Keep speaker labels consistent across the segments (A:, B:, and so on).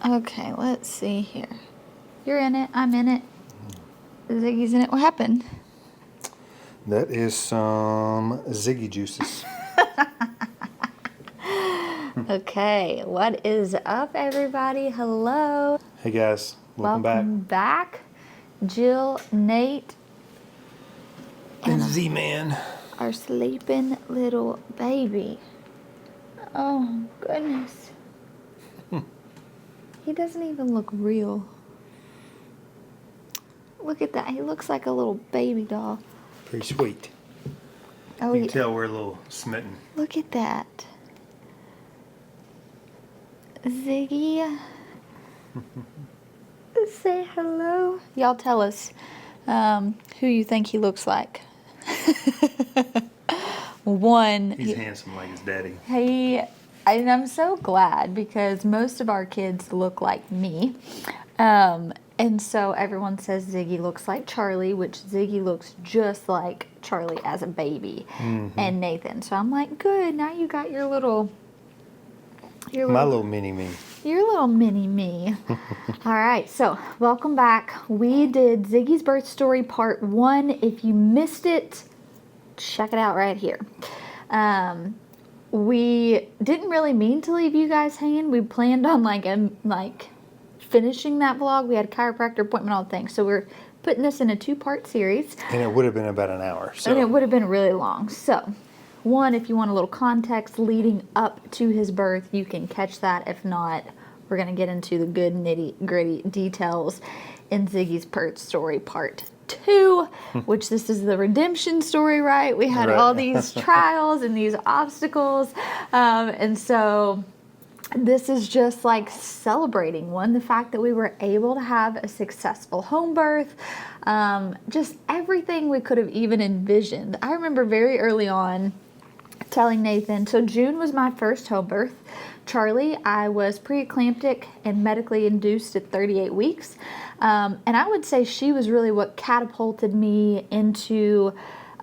A: Okay, let's see here. You're in it. I'm in it. Ziggy's in it. What happened?
B: That is some Ziggy juices.
A: Okay, what is up, everybody? Hello.
B: Hey guys, welcome
A: back. Jill, Nate,
B: and Z-Man.
A: Our sleeping little baby. Oh, goodness. He doesn't even look real. Look at that. He looks like a little baby doll.
B: Pretty sweet.
A: Oh,
B: you can tell we're a little smitten.
A: Look at that. Ziggy. Say hello. Y'all tell us who you think he looks like.
B: He's handsome like his daddy.
A: And I'm so glad because most of our kids look like me. And so everyone says Ziggy looks like Charlie, which Ziggy looks just like Charlie as a baby and Nathan. So I'm like, good, now you got your little
B: My little mini me.
A: Your little mini me. All right, so welcome back. We did Ziggy's birth story part 1. If you missed it, check it out right here. We didn't really mean to leave you guys hanging. We planned on finishing that vlog. We had a chiropractor appointment, all the things. So we're putting this in a 2-part series.
B: And it would have been about an hour. So.
A: And it would have been really long. So, one, if you want a little context leading up to his birth, you can catch that. If not, we're going to get into the good nitty-gritty details in Ziggy's birth story part 2, which this is the redemption story, right? We had all these trials and these obstacles. And so this is just like celebrating the fact that we were able to have a successful home birth, just everything we could have even envisioned. I remember very early on telling Nathan, so June was my first home birth. Charlie, I was preeclamptic and medically induced at 38 weeks. And I would say she was really what catapulted me into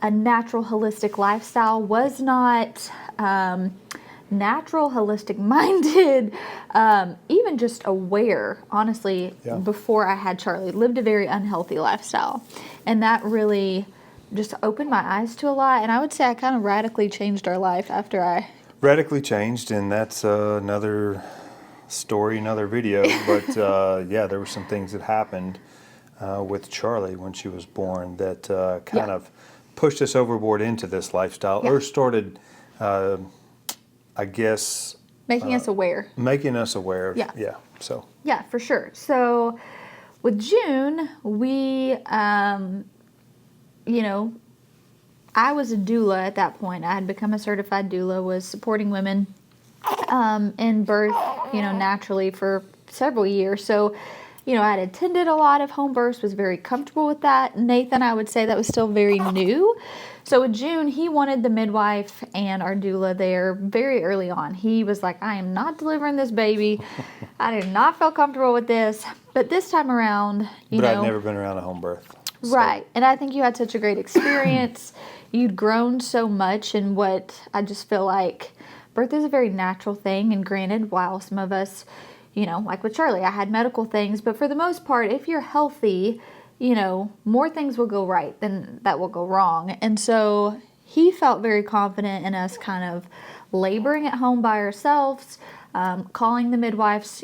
A: a natural holistic lifestyle. Was not natural, holistic minded, even just aware, honestly, before I had Charlie. Lived a very unhealthy lifestyle. And that really just opened my eyes to a lot. And I would say I kind of radically changed our life after I...
B: Radically changed, and that's another story, another video. But yeah, there were some things that happened with Charlie when she was born that kind of pushed us overboard into this lifestyle, or started... I guess...
A: Making us aware.
B: Making us aware.
A: Yeah.
B: So. Yeah,
A: for sure. So with June, we, I was a doula at that point. I had become a certified doula, was supporting women in birth, naturally for several years. So, I had attended a lot of home births, was very comfortable with that. Nathan, I would say that was still very new. So with June, he wanted the midwife and our doula there very early on. He was like, I am not delivering this baby. I do not feel comfortable with this. But this time around,
B: But I'd never been around a home birth.
A: So. Right. And I think you had such a great experience. You'd grown so much in what I just feel like birth is a very natural thing. And granted, while some of us, like with Charlie, I had medical things. But for the most part, if you're healthy, more things will go right than that will go wrong. And so he felt very confident in us kind of laboring at home by ourselves, calling the midwives,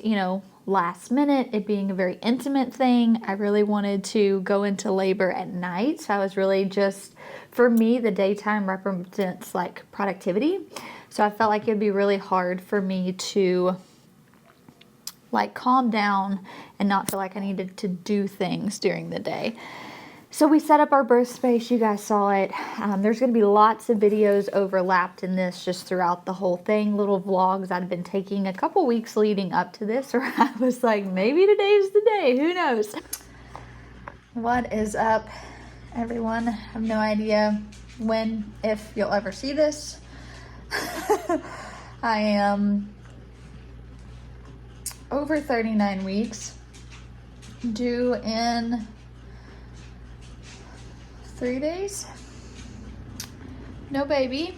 A: last minute, it being a very intimate thing. I really wanted to go into labor at night. So I was really just, for me, the daytime represents like productivity. So I felt like it'd be really hard for me to like calm down and not feel like I needed to do things during the day. So we set up our birth space. You guys saw it. There's going to be lots of videos overlapped in this just throughout the whole thing. Little vlogs I'd been taking a couple weeks leading up to this, or I was like, maybe today's the day. Who knows? What is up, everyone? I have no idea when, if you'll ever see this. I am over 39 weeks, due in 3 days. No baby.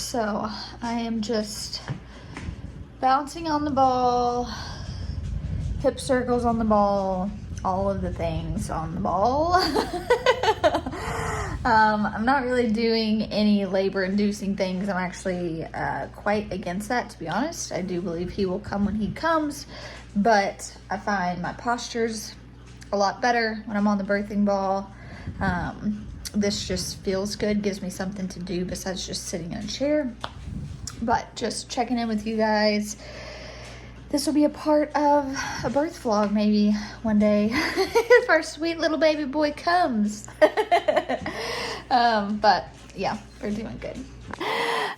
A: So I am just bouncing on the ball, hip circles on the ball, all of the things on the ball. I'm not really doing any labor-inducing things. I'm actually quite against that, to be honest. I do believe he will come when he comes, but I find my posture's a lot better when I'm on the birthing ball. This just feels good, gives me something to do besides just sitting in a chair. But just checking in with you guys. This will be a part of a birth vlog maybe one day if our sweet little baby boy comes. But yeah, we're doing good.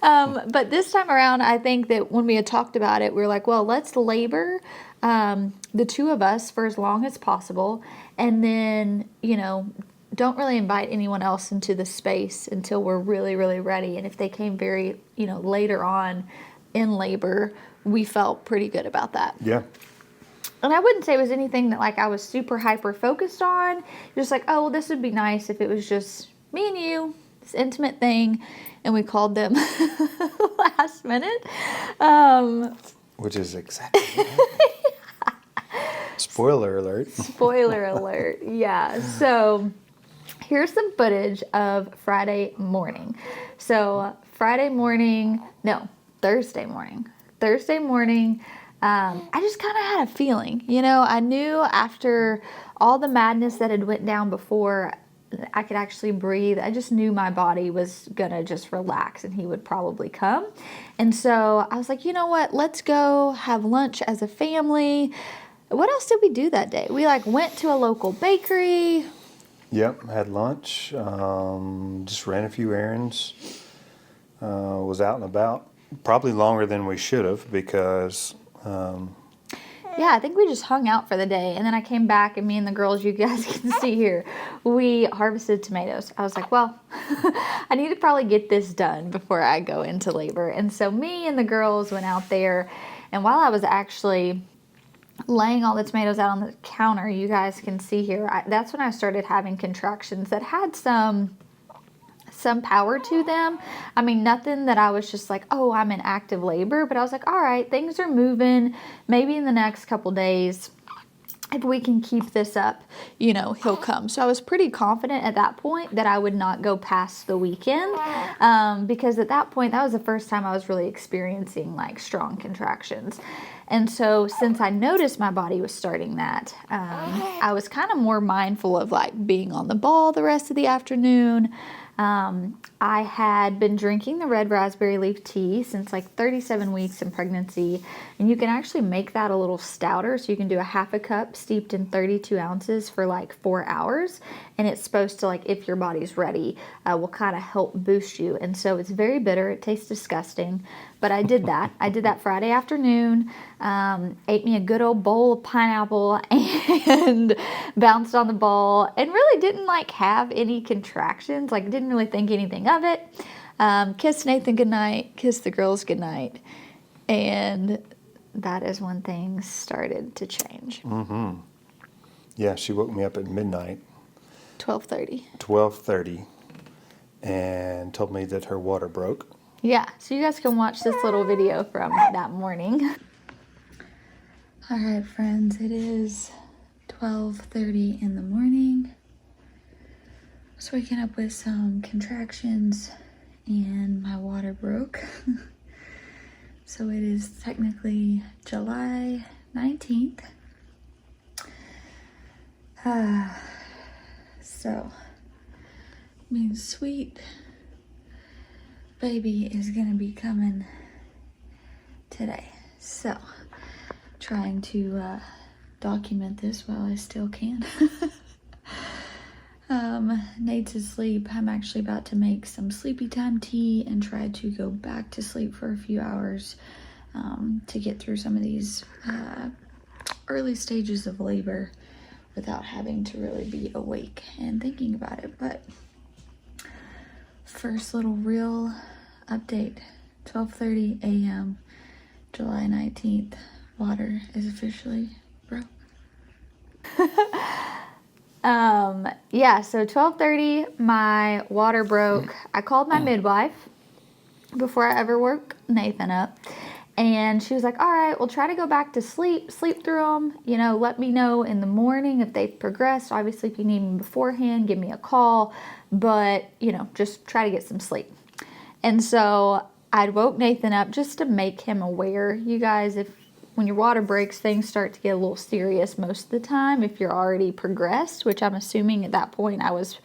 A: But this time around, I think that when we had talked about it, we were like, well, let's labor the two of us for as long as possible. And then, you know, don't really invite anyone else into the space until we're really, really ready. And if they came very, you know, later on in labor, we felt pretty good about that.
B: Yeah.
A: And I wouldn't say it was anything that like I was super hyper focused on. Just like, oh, well, this would be nice if it was just me and you, this intimate thing, and we called them last minute.
B: Which is exactly Spoiler alert.
A: Spoiler alert. Yeah. So here's some footage of Friday morning. So Thursday morning. I just kind of had a feeling, you know, I knew after all the madness that had went down before I could actually breathe, I just knew my body was going to just relax and he would probably come. And so I was like, you know what, let's go have lunch as a family. What else did we do that day? We like went to a local bakery.
B: Yep, had lunch, just ran a few errands, was out and about. Probably longer than we should have because...
A: Yeah, I think we just hung out for the day. And then I came back and me and the girls, you guys can see here, we harvested tomatoes. I was like, well, I need to probably get this done before I go into labor. And so me and the girls went out there. And while I was actually laying all the tomatoes out on the counter, you guys can see here, that's when I started having contractions that had some power to them. I mean, nothing that I was just like, oh, I'm in active labor, but I was like, all right, things are moving. Maybe in the next couple days, if we can keep this up, you know, he'll come. So I was pretty confident at that point that I would not go past the weekend, because at that point, that was the first time I was really experiencing like strong contractions. And so since I noticed my body was starting that, I was kind of more mindful of like being on the ball the rest of the afternoon. I had been drinking the red raspberry leaf tea since like 37 weeks in pregnancy, and you can actually make that a little stouter. So you can do a half a cup steeped in 32 ounces for like 4 hours, and it's supposed to, like, if your body's ready, will kind of help boost you. And so it's very bitter. It tastes disgusting, but I did that. I did that Friday afternoon, ate me a good old bowl of pineapple and bounced on the ball and really didn't like have any contractions. Like, didn't really think anything of it. Kissed Nathan goodnight, kissed the girls goodnight. And that is when things started to change.
B: Mm-hmm. Yeah, she woke me up at midnight.
A: 12:30.
B: 12:30. And told me that her water broke.
A: Yeah, so you guys can watch this little video from that morning. All right, friends, it is 12:30 in the morning. I was waking up with some contractions and my water broke. So it is technically July 19th. So, I mean, sweet baby is gonna be coming today. So, trying to document this while I still can. Nate's asleep. I'm actually about to make some sleepy time tea and try to go back to sleep for a few hours to get through some of these early stages of labor without having to really be awake and thinking about it. But first little real update, 12:30 a.m. July 19th, water is officially broke. Yeah, so 12:30, my water broke. I called my midwife before I ever woke Nathan up. And she was like, all right, we'll try to go back to sleep through them. You know, let me know in the morning if they've progressed. Obviously, if you need me beforehand, give me a call. But, you know, just try to get some sleep. And so I'd woke Nathan up just to make him aware, you guys, if when your water breaks, things start to get a little serious most of the time if you're already progressed, which I'm assuming at that point I was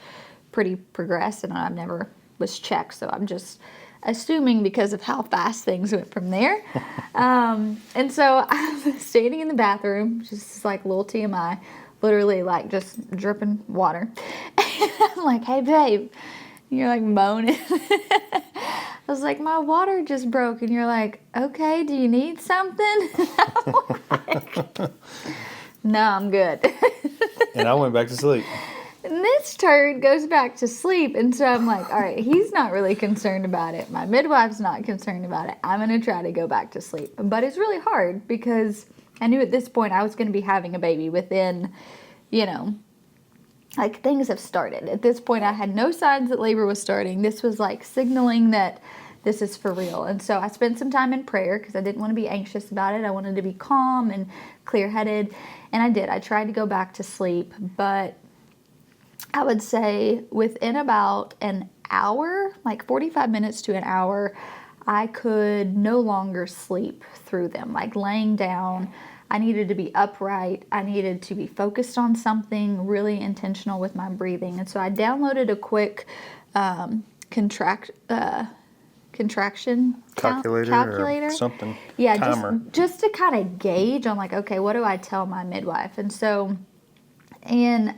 A: pretty progressed and I've never was checked. So I'm just assuming because of how fast things went from there. And so I was standing in the bathroom, just like little TMI, literally like just dripping water. And I'm like, hey, babe. And you're like moaning. I was like, my water just broke. And you're like, okay, do you need something? Like, no, I'm good.
B: And I went back to sleep.
A: And this turd goes back to sleep. And so I'm like, all right, he's not really concerned about it. My midwife's not concerned about it. I'm going to try to go back to sleep. But it's really hard because I knew at this point I was going to be having a baby within, you know, like things have started. At this point, I had no signs that labor was starting. This was like signaling that this is for real. And so I spent some time in prayer because I didn't want to be anxious about it. I wanted to be calm and clear-headed. And I did. I tried to go back to sleep, but I would say within about an hour, like 45 minutes to an hour, I could no longer sleep through them. Like laying down, I needed to be upright. I needed to be focused on something, really intentional with my breathing. And so I downloaded a quick contraction
B: calculator or something.
A: Yeah,
B: timer.
A: just to kind of gauge on like, okay, what do I tell my midwife? And so, and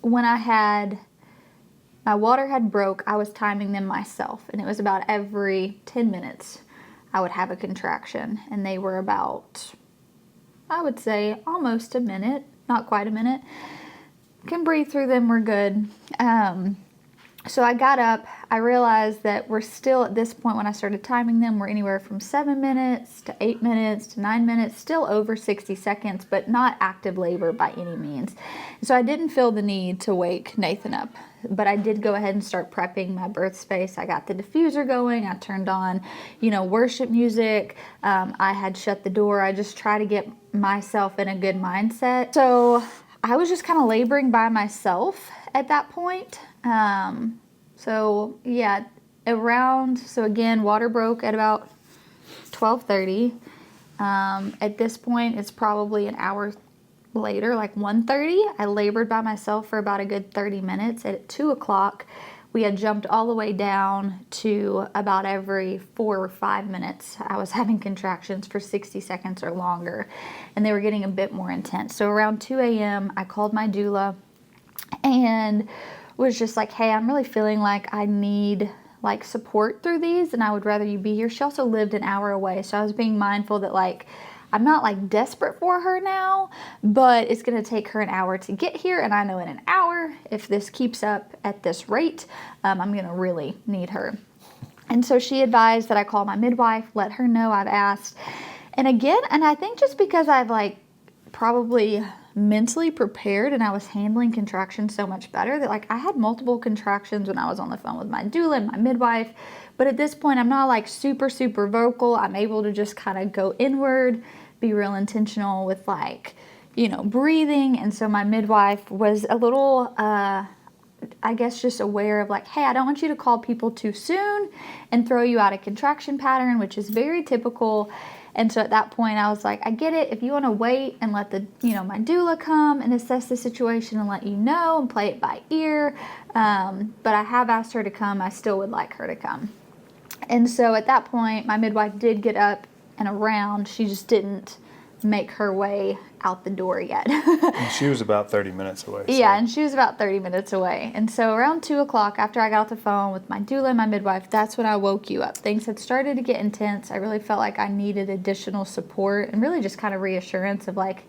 A: when my water had broke, I was timing them myself. And it was about every 10 minutes I would have a contraction. And they were about, I would say, almost a minute, not quite a minute. Can breathe through them, we're good. So I got up, I realized that we're still at this point when I started timing them, we're anywhere from 7 minutes to 8 minutes to 9 minutes, still over 60 seconds, but not active labor by any means. So I didn't feel the need to wake Nathan up, but I did go ahead and start prepping my birth space. I got the diffuser going, I turned on, you know, worship music, I had shut the door. I just try to get myself in a good mindset. So I was just kind of laboring by myself at that point. So yeah, so again, water broke at about 12:30. At this point, it's probably an hour later, like 1:30. I labored by myself for about a good 30 minutes. At 2 o'clock, we had jumped all the way down to about every 4 or 5 minutes. I was having contractions for 60 seconds or longer, and they were getting a bit more intense. So around 2 a.m., I called my doula and was just like, hey, I'm really feeling like I need like support through these and I would rather you be here. She also lived an hour away. So I was being mindful that like, I'm not like desperate for her now, but it's going to take her an hour to get here. And I know in an hour, if this keeps up at this rate, I'm going to really need her. And so she advised that I call my midwife, let her know I've asked. And again, and I think just because I've like probably mentally prepared and I was handling contractions so much better that like I had multiple contractions when I was on the phone with my doula and my midwife. But at this point, I'm not like super vocal. I'm able to just kind of go inward, be real intentional with like, you know, breathing. And so my midwife was a little, I guess just aware of like, hey, I don't want you to call people too soon and throw you out a contraction pattern, which is very typical. And so at that point, I was like, I get it. If you want to wait and let the, you know, my doula come and assess the situation and let you know and play it by ear. But I have asked her to come. I still would like her to come. And so at that point, my midwife did get up and around. She just didn't make her way out the door yet.
B: She was about 30 minutes away. So.
A: Yeah, and she was about 30 minutes away. And so around 2 o'clock, after I got off the phone with my doula and my midwife, that's when I woke you up. Things had started to get intense. I really felt like I needed additional support and really just kind of reassurance of like,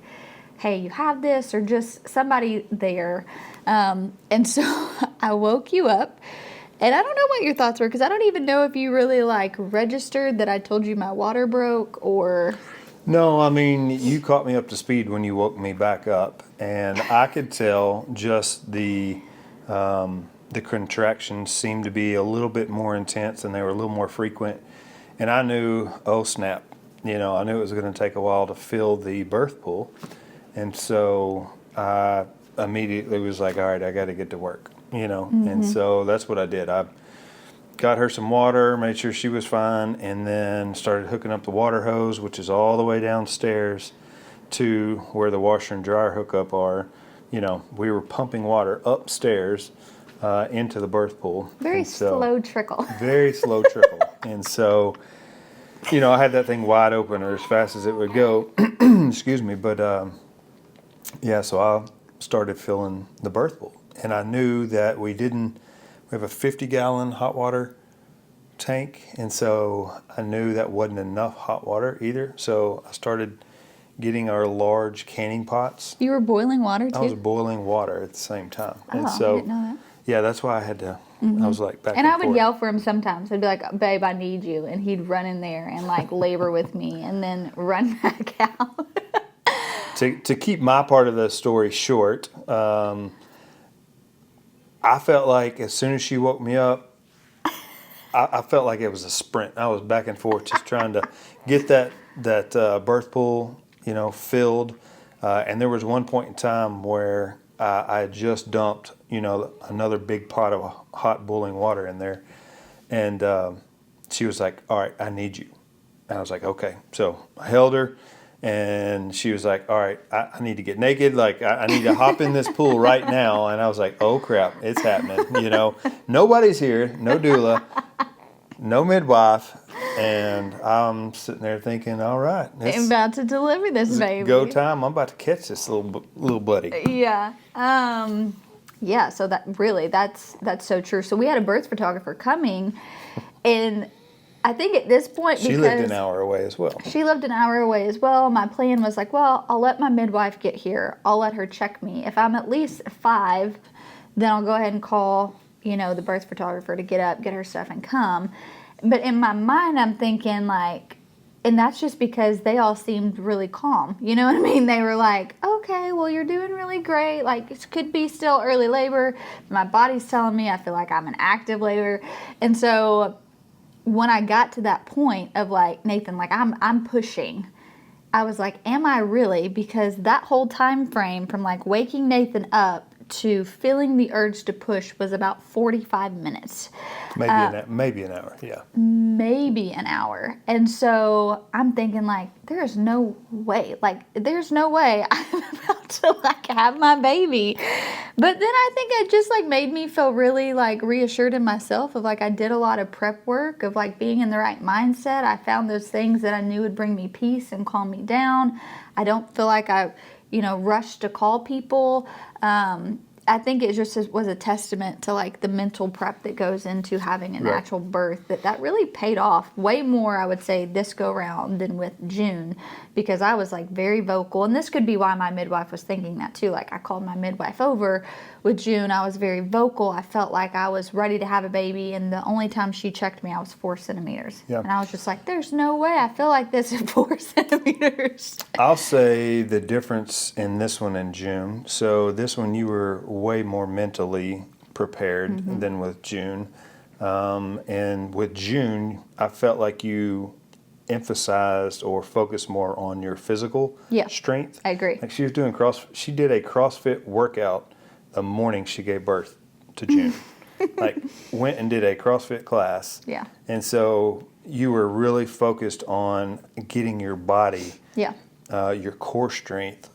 A: hey, you have this, or just somebody there. And so I woke you up. And I don't know what your thoughts were, because I don't even know if you really like registered that I told you my water broke or...
B: No, I mean, you caught me up to speed when you woke me back up, and I could tell just the the contractions seemed to be a little bit more intense and they were a little more frequent. And I knew, oh snap, I knew it was going to take a while to fill the birth pool. And so I immediately was like, all right, I got to get to work, And so that's what I did. I got her some water, made sure she was fine, and then started hooking up the water hose, which is all the way downstairs to where the washer and dryer hookup are. We were pumping water upstairs into the birth pool.
A: Very slow trickle.
B: Very slow trickle. And so, I had that thing wide open or as fast as it would go. Excuse me. But, so I started filling the birth pool. And I knew that we have a 50-gallon hot water tank. And so I knew that wasn't enough hot water either. So I started getting our large canning pots.
A: You were boiling water too?
B: I was boiling water at the same time.
A: Oh, and so, I didn't know that.
B: Yeah, that's why I had to, I was like back and
A: I would
B: forth.
A: yell for him sometimes. I'd be like, babe, I need you. And he'd run in there and like labor with me and then run back out.
B: To keep my part of the story short, I felt like as soon as she woke me up, I felt like it was a sprint. I was back and forth just trying to get that birth pool, filled. And there was one point in time where I had just dumped, another big pot of hot boiling water in there. And she was like, all right, I need you. And I was like, okay. So I held her and she was like, all right, I need to get naked. Like, I need to hop in this pool right now. And I was like, oh crap, it's happening. Nobody's here, no doula, no midwife. And I'm sitting there thinking, all right,
A: I'm about to deliver this baby.
B: Go time. I'm about to catch this little buddy.
A: Yeah. Yeah. So that's so true. So we had a birth photographer coming, and I think at this point,
B: she lived an hour away as well.
A: She lived an hour away as well. My plan was like, well, I'll let my midwife get here. I'll let her check me. If I'm at least 5, then I'll go ahead and call, the birth photographer to get up, get her stuff, and come. But in my mind, I'm thinking like, and that's just because they all seemed really calm. You know what I mean? They were like, okay, well, you're doing really great. Like, it could be still early labor. My body's telling me I feel like I'm in active labor. And so when I got to that point of like, Nathan, like I'm pushing, I was like, am I really? Because that whole time frame from like waking Nathan up to feeling the urge to push was about 45 minutes.
B: Maybe an hour, yeah.
A: Maybe an hour. And so I'm thinking like, there's no way I'm about to like have my baby. But then I think it just like made me feel really like reassured in myself of like I did a lot of prep work of like being in the right mindset. I found those things that I knew would bring me peace and calm me down. I don't feel like I rushed to call people. I think it just was a testament to like the mental prep that goes into having a natural birth that really paid off way more, I would say, this go round than with June, because I was like very vocal. And this could be why my midwife was thinking that too. Like I called my midwife over with June. I was very vocal. I felt like I was ready to have a baby. And the only time she checked me, I was 4 centimeters. Yeah. And I was just like, there's no way I feel like this at 4 centimeters.
B: I'll say the difference in this one and June. So this one you were way more mentally prepared than with June. And with June, I felt like you emphasized or focused more on your physical strength.
A: I agree.
B: Like she was doing she did a CrossFit workout the morning she gave birth to June. Like went and did a CrossFit class.
A: Yeah.
B: And so you were really focused on getting your body, your core strength,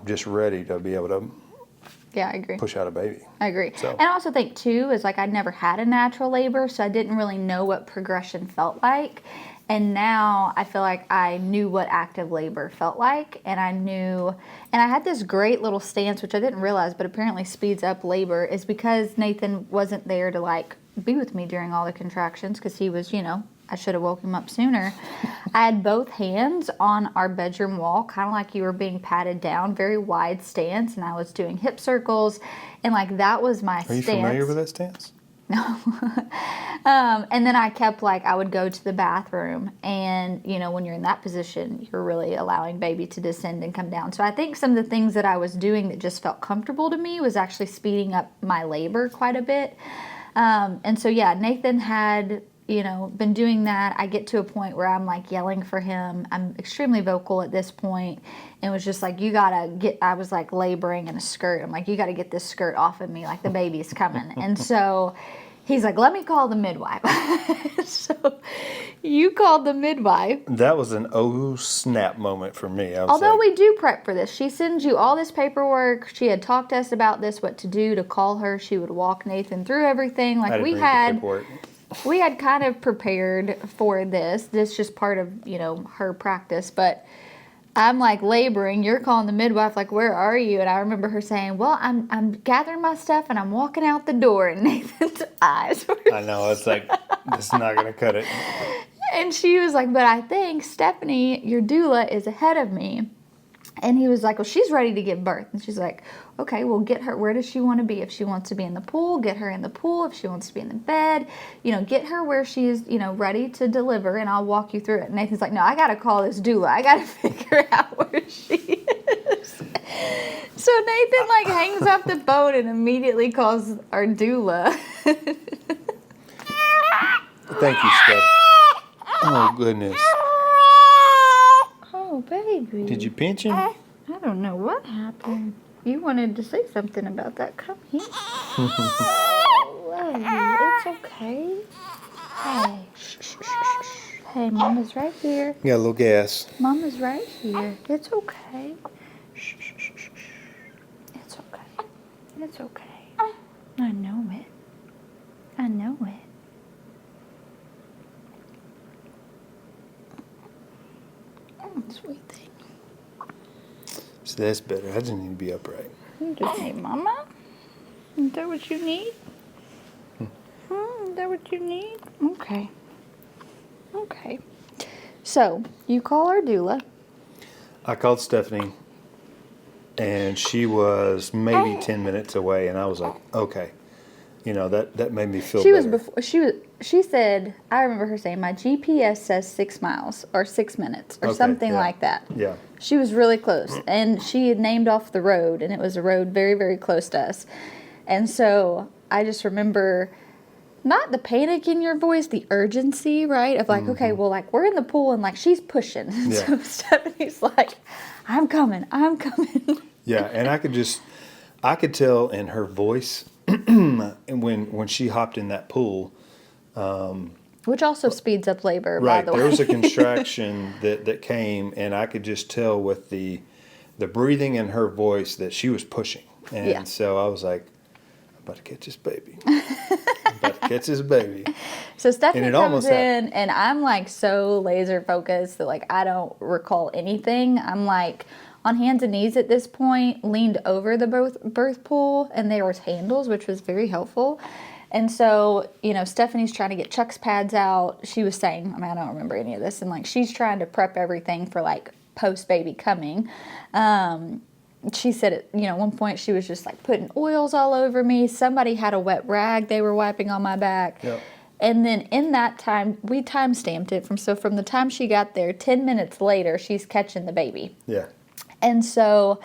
B: just ready to be able to
A: I agree.
B: push out a baby.
A: I agree.
B: So.
A: And I also think, too, is like I'd never had a natural labor, so I didn't really know what progression felt like. And now I feel like I knew what active labor felt like. And I had this great little stance, which I didn't realize, but apparently speeds up labor, is because Nathan wasn't there to like be with me during all the contractions, because he was, I should have woke him up sooner. I had both hands on our bedroom wall, kind of like you were being patted down, very wide stance, and I was doing hip circles, and like that was my stance.
B: Are you familiar with that stance?
A: And then I kept like, I would go to the bathroom, and you know, when you're in that position, you're really allowing baby to descend and come down. So I think some of the things that I was doing that just felt comfortable to me was actually speeding up my labor quite a bit. And so, yeah, Nathan had, you know, been doing that. I get to a point where I'm like yelling for him. I'm extremely vocal at this point. And it was just like, you gotta get, I was like laboring in a skirt. I'm like, you gotta get this skirt off of me, like the baby's coming. And so he's like, let me call the midwife. So you called the midwife.
B: That was an oh snap moment for me. I was
A: Although
B: like,
A: we do prep for this. She sends you all this paperwork. She had talked to us about this, what to do to call her. She would walk Nathan through everything.
B: I
A: Like
B: didn't
A: we
B: read the
A: had.
B: paperwork.
A: We had kind of prepared for this. This is just part of, you know, her practice. But I'm like laboring. You're calling the midwife, like, where are you? And I remember her saying, well, I'm gathering my stuff and I'm walking out the door. And Nathan's eyes were...
B: I know, it's like, this is not going to cut it.
A: And she was like, but I think Stephanie, your doula, is ahead of me. And he was like, well, she's ready to give birth. And she's like, okay, well, get her. Where does she want to be? If she wants to be in the pool, get her in the pool. If she wants to be in the bed, you know, get her where she's, you know, ready to deliver, and I'll walk you through it. And Nathan's like, no, I got to call this doula. I got to figure out where she is. So Nathan, like, hangs up the phone and immediately calls our doula.
B: Thank you, Steph. Oh, goodness.
A: Oh, baby.
B: Did you pinch him?
A: I don't know what happened. You wanted to say something about that. Come here. Oh, it's okay. Hey. Shh, shh, shh, shh. Hey, Mama's right here.
B: You got a little gas.
A: Mama's right here. It's okay. Shh, shh, shh, shh, shh. It's okay. It's okay. I know it. I know it. Sweet thing.
B: So that's better. I just need to be upright.
A: You just need Mama? Is that what you need? Is that what you need? Okay. Okay. So, you call our doula.
B: I called Stephanie, and she was maybe 10 minutes away, and I was like, okay. You know, that made me feel
A: She
B: better.
A: she said, I remember her saying, my GPS says 6 miles or 6 minutes or
B: Okay,
A: something
B: yeah.
A: like that.
B: Yeah.
A: She was really close, and she had named off the road, and it was a road very, very close to us. And so I just remember not the panic in your voice, the urgency, right? Of like, okay, well, like we're in the pool and like she's pushing. And
B: Yeah.
A: so Stephanie's like, I'm coming.
B: Yeah, and I could tell in her voice when she hopped in that pool.
A: Which also speeds up labor,
B: Right,
A: by the way.
B: there was a contraction that came, and I could just tell with the breathing in her voice that she was pushing. And
A: Yeah.
B: so I was like, I'm about to catch this baby. I'm about to catch this baby.
A: So Stephanie
B: And it
A: comes
B: almost
A: in,
B: happened.
A: and I'm like so laser focused that like I don't recall anything. I'm like on hands and knees at this point, leaned over the birth pool, and there was handles, which was very helpful. And so, you know, Stephanie's trying to get Chuck's pads out. She was saying, I mean, I don't remember any of this, and like she's trying to prep everything for like post baby coming. She said, at one point she was just like putting oils all over me. Somebody had a wet rag they were wiping on my back.
B: Yep.
A: And then in that time, we time stamped it from the time she got there, 10 minutes later, she's catching the baby.
B: Yeah.
A: And so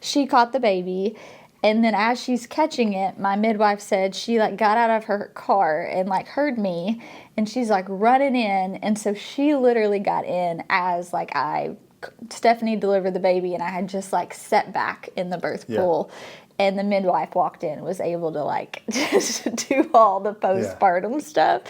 A: she caught the baby. And then as she's catching it, my midwife said she like got out of her car and like heard me, and she's like running in. And so she literally got in as like Stephanie delivered the baby, and I had just like sat back in the birth pool, and the midwife walked in and was able to like just do all the postpartum stuff.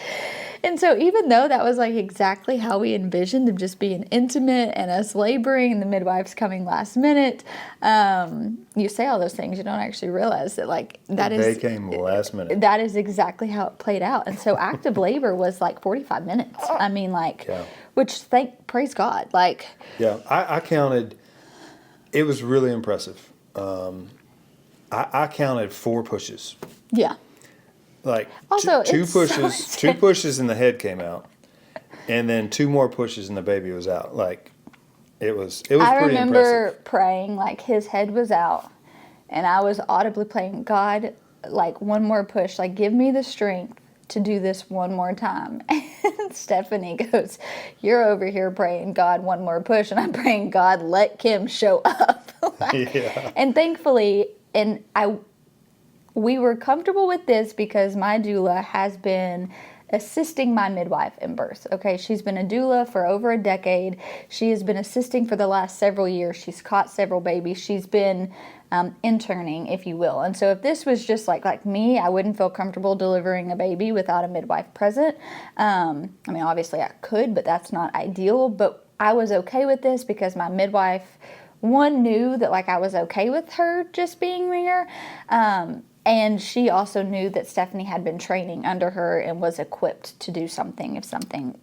A: And so even though that was like exactly how we envisioned of just being intimate and us laboring and the midwife's coming last minute, you say all those things, you don't actually realize that like
B: They came last minute.
A: That is exactly how it played out. And so active labor was like 45 minutes. I mean, like, which praise God. Like,
B: yeah, I counted. It was really impressive. I counted 4 pushes.
A: yeah.
B: Like
A: Also,
B: two
A: it's so
B: pushes, 2 pushes, and the head came out, and then 2 more pushes, and the baby was out. Like it was
A: I
B: pretty
A: remember
B: impressive.
A: praying like his head was out, and I was audibly praying, God, like one more push, like give me the strength to do this one more time. And Stephanie goes, you're over here praying God one more push, and I'm praying God, let Kim show up.
B: Yeah.
A: And thankfully, we were comfortable with this because my doula has been assisting my midwife in birth. Okay, she's been a doula for over a decade. She has been assisting for the last several years. She's caught several babies. She's been interning, if you will. And so if this was just like me, I wouldn't feel comfortable delivering a baby without a midwife present. I mean, obviously I could, but that's not ideal. But I was okay with this because my midwife, one, knew that like I was okay with her just being there. And she also knew that Stephanie had been training under her and was equipped to do something if something,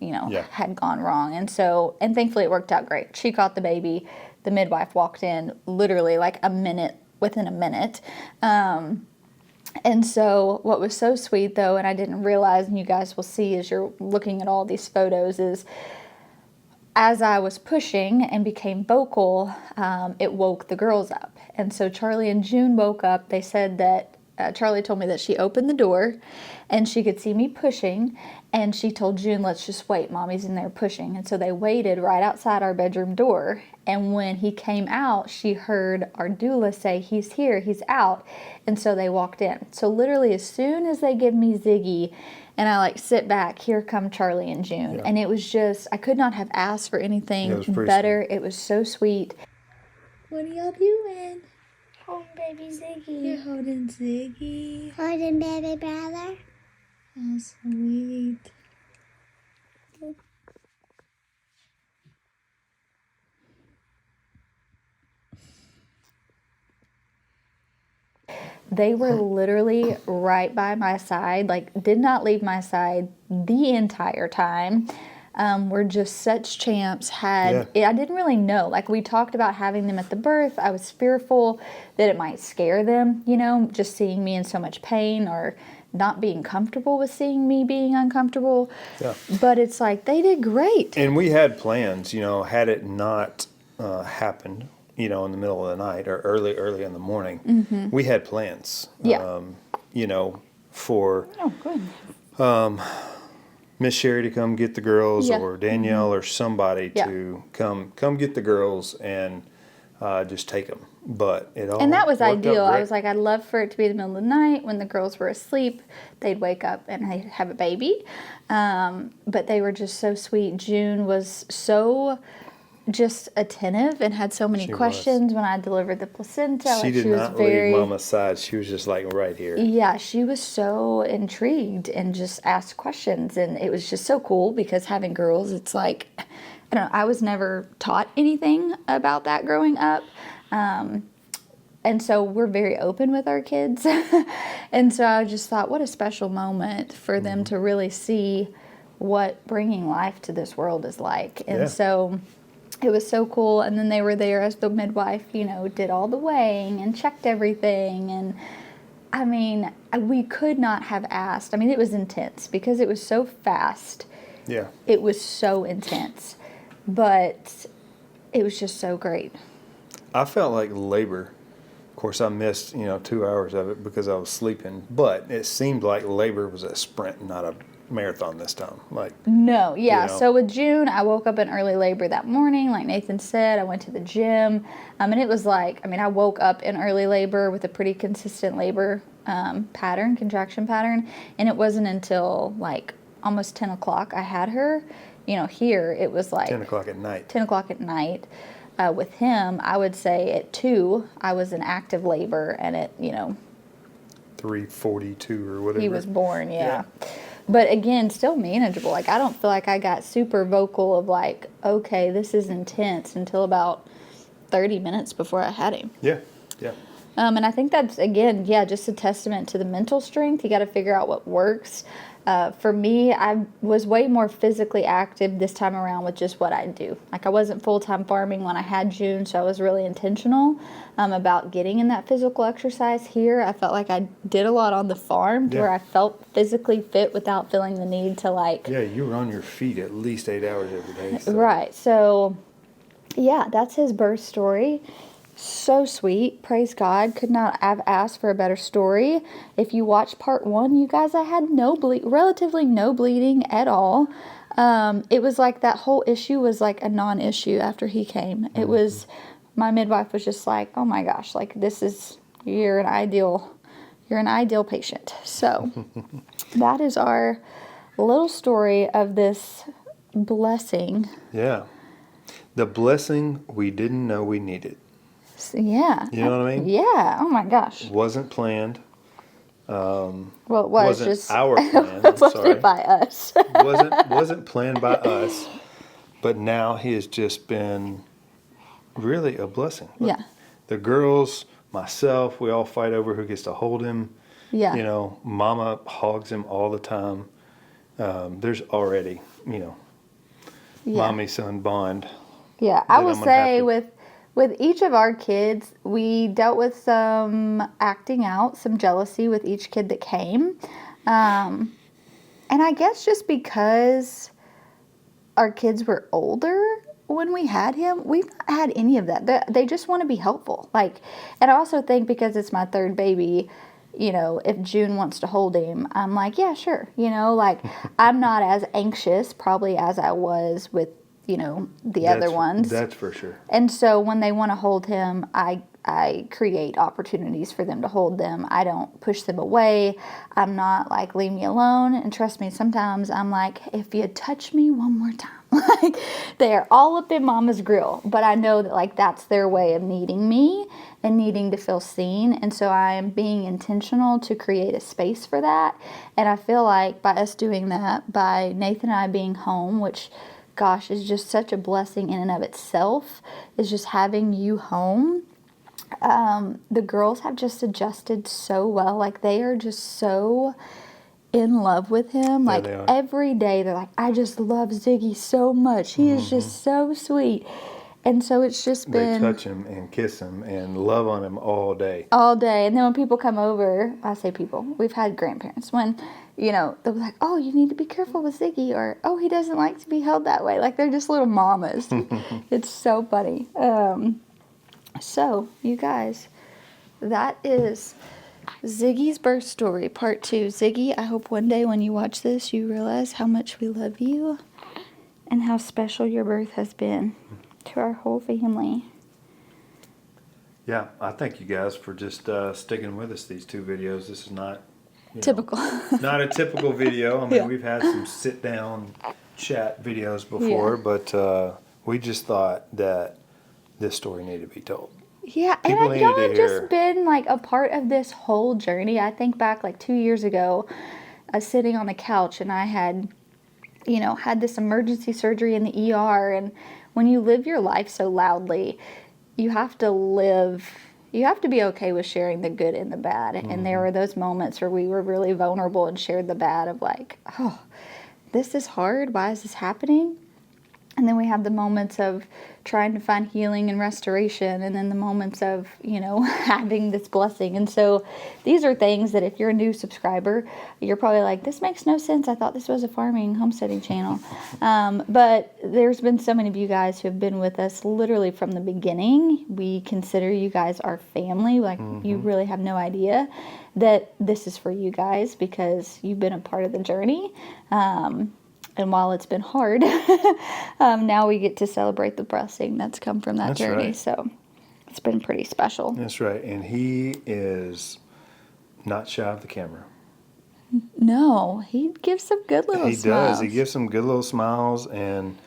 A: had gone wrong. And thankfully it worked out great. She caught the baby. The midwife walked in literally like within a minute. And so what was so sweet though, and I didn't realize, and you guys will see as you're looking at all these photos, is as I was pushing and became vocal, it woke the girls up. And so Charlie and June woke up. They said that Charlie told me that she opened the door and she could see me pushing, and she told June, let's just wait, Mommy's in there pushing. And so they waited right outside our bedroom door, and when he came out, she heard our doula say, he's here, he's out. And so they walked in. So literally as soon as they give me Ziggy and I like sit back, here come Charlie and June. Yeah. And it was just, I could not have asked for anything better. Sweet. It was so sweet. What are y'all doing?
C: Holding baby Ziggy.
A: You're holding Ziggy.
C: Holding baby brother.
A: Oh, sweet. They were literally right by my side, like did not leave my side the entire time. We're just such champs. I didn't really know. Like we talked about having them at the birth. I was fearful that it might scare them, just seeing me in so much pain or not being comfortable with seeing me being uncomfortable. Yeah. But it's like they did great.
B: And we had plans, had it not happened, in the middle of the night or early in the morning. Mm-hmm. We had plans, for Miss Sherry to come get the girls, or Danielle, or somebody to come get the girls and just take them. But it all,
A: and that was ideal. I was like, I'd love for it to be the middle of the night when the girls were asleep. They'd wake up and they'd have a baby. But they were just so sweet. June was so just attentive and had so many questions when I delivered the placenta.
B: She did not leave Mama's side. She was just like right here.
A: Yeah, she was so intrigued and just asked questions. And it was just so cool because having girls, it's like, I don't know, I was never taught anything about that growing up. And so we're very open with our kids. And so I just thought, what a special moment for them to really see what bringing life to this world is like. And so it was so cool. And then they were there as the midwife, did all the weighing and checked everything. And I mean, we could not have asked. I mean, it was intense because it was so fast.
B: Yeah.
A: It was so intense. But it was just so great.
B: I felt like labor. Of course, I missed, 2 hours of it because I was sleeping. But it seemed like labor was a sprint, not a marathon this time.
A: No, yeah. So with June, I woke up in early labor that morning. Like Nathan said, I went to the gym. And it was I woke up in early labor with a pretty consistent labor contraction pattern. And it wasn't until almost 10 o'clock I had her. Here it was
B: 10 o'clock at night.
A: 10 o'clock at night. With him, I would say at 2, I was in active labor, and at
B: 3:42 or whatever
A: he was born. Yeah. But again, still manageable. I don't feel like I got super vocal of okay, this is intense until about 30 minutes before I had him.
B: Yeah. Yeah.
A: And I think that's, again, just a testament to the mental strength. You got to figure out what works. For me, I was way more physically active this time around with just what I do. I wasn't full-time farming when I had June, so I was really intentional about getting in that physical exercise. Here, I felt like I did a lot on the farm where I felt physically fit without feeling the need to
B: Yeah, you were on your feet at least 8 hours every day. So.
A: Right. So, that's his birth story. So sweet. Praise God. Could not have asked for a better story. If you watched part 1, you guys, I had relatively no bleeding at all. It was like that whole issue was like a non-issue after he came. It was, my midwife was just like, oh my gosh, like you're an ideal patient. So that is our little story of this blessing.
B: Yeah. The blessing we didn't know we needed.
A: So, yeah.
B: You know what I mean?
A: Yeah. Oh my gosh.
B: Wasn't planned.
A: Well, it was
B: Wasn't
A: just
B: our plan.
A: it wasn't
B: Sorry.
A: by us.
B: wasn't planned by us. But now he has just been really a blessing. Look,
A: Yeah.
B: the girls, myself, we all fight over who gets to hold him.
A: Yeah.
B: You know, Mama hogs him all the time. There's already,
A: Yeah.
B: mommy-son bond.
A: Yeah, I
B: that
A: will
B: I'm gonna have
A: say
B: to-
A: with each of our kids, we dealt with some acting out, some jealousy with each kid that came. And I guess just because our kids were older when we had him, we've not had any of that. They just want to be helpful. Like, and I also think because it's my third baby, you know, if June wants to hold him, I'm like, yeah, sure. You know, like I'm not as anxious probably as I was with, you know, the other ones.
B: That's for sure.
A: And so when they want to hold him, I create opportunities for them to hold them. I don't push them away. I'm not like, leave me alone. And trust me, sometimes I'm like, if you touch me one more time, like they are all up in Mama's grill. But I know that like that's their way of needing me and needing to feel seen. And so I am being intentional to create a space for that. And I feel like by us doing that, by Nathan and I being home, which gosh, is just such a blessing in and of itself, is just having you home. The girls have just adjusted so well. Like they are just so in love with him.
B: Yeah,
A: like
B: they are.
A: every day they're like, I just love Ziggy so much. He is just so sweet. And so it's just been
B: They touch him and kiss him and love on him all day.
A: all day. And then when people come over, I say people, we've had grandparents when, you know, they'll be like, oh, you need to be careful with Ziggy, or oh, he doesn't like to be held that way. Like they're just little mamas. It's so funny. So you guys, that is Ziggy's birth story part 2. Ziggy, I hope one day when you watch this you realize how much we love you and how special your birth has been to our whole family.
B: Yeah, I thank you guys for just sticking with us these 2 videos. This is not
A: Typical.
B: not a typical video. I mean,
A: Yeah.
B: we've had some sit-down chat videos before, but we just thought that this story needed to be told.
A: Yeah,
B: People
A: and
B: needed
A: y'all
B: to
A: have
B: hear-
A: just been like a part of this whole journey. I think back like 2 years ago, I was sitting on the couch and I had, you know, had this emergency surgery in the ER. And when you live your life so loudly, you have to be okay with sharing the good and the bad. And there were those moments where we were really vulnerable and shared the bad of like, oh, this is hard. Why is this happening? And then we have the moments of trying to find healing and restoration, and then the moments of, you know, having this blessing. And so these are things that if you're a new subscriber, you're probably like, this makes no sense. I thought this was a farming homesteading channel. But there's been so many of you guys who have been with us literally from the beginning. We consider you guys our family. Like you really have no idea that this is for you guys because you've been a part of the journey. And while it's been hard, now we get to celebrate the blessing that's come from that
B: That's
A: journey.
B: right.
A: So it's been pretty special.
B: That's right. And he is not shy of the camera.
A: No, he gives some good little
B: He
A: smiles.
B: does. He gives some good little smiles. And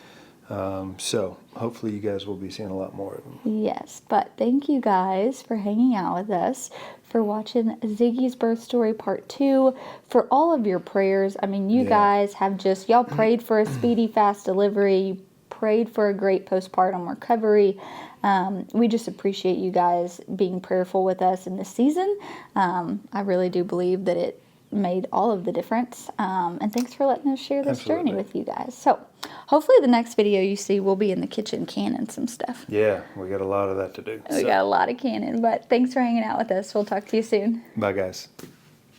B: so hopefully you guys will be seeing a lot more of him.
A: Yes, but thank you guys for hanging out with us, for watching Ziggy's birth story part 2, for all of your prayers. I mean, you guys have just, y'all prayed for a speedy, fast delivery. You prayed for a great postpartum recovery. We just appreciate you guys being prayerful with us in this season. I really do believe that it made all of the difference. And thanks for letting us share this journey
B: Absolutely.
A: with you guys. So hopefully the next video you see, we'll be in the kitchen canning some stuff.
B: Yeah, we got a lot of that to do.
A: We got a lot of canning, but thanks for hanging out with us. We'll talk to you soon.
B: Bye, guys.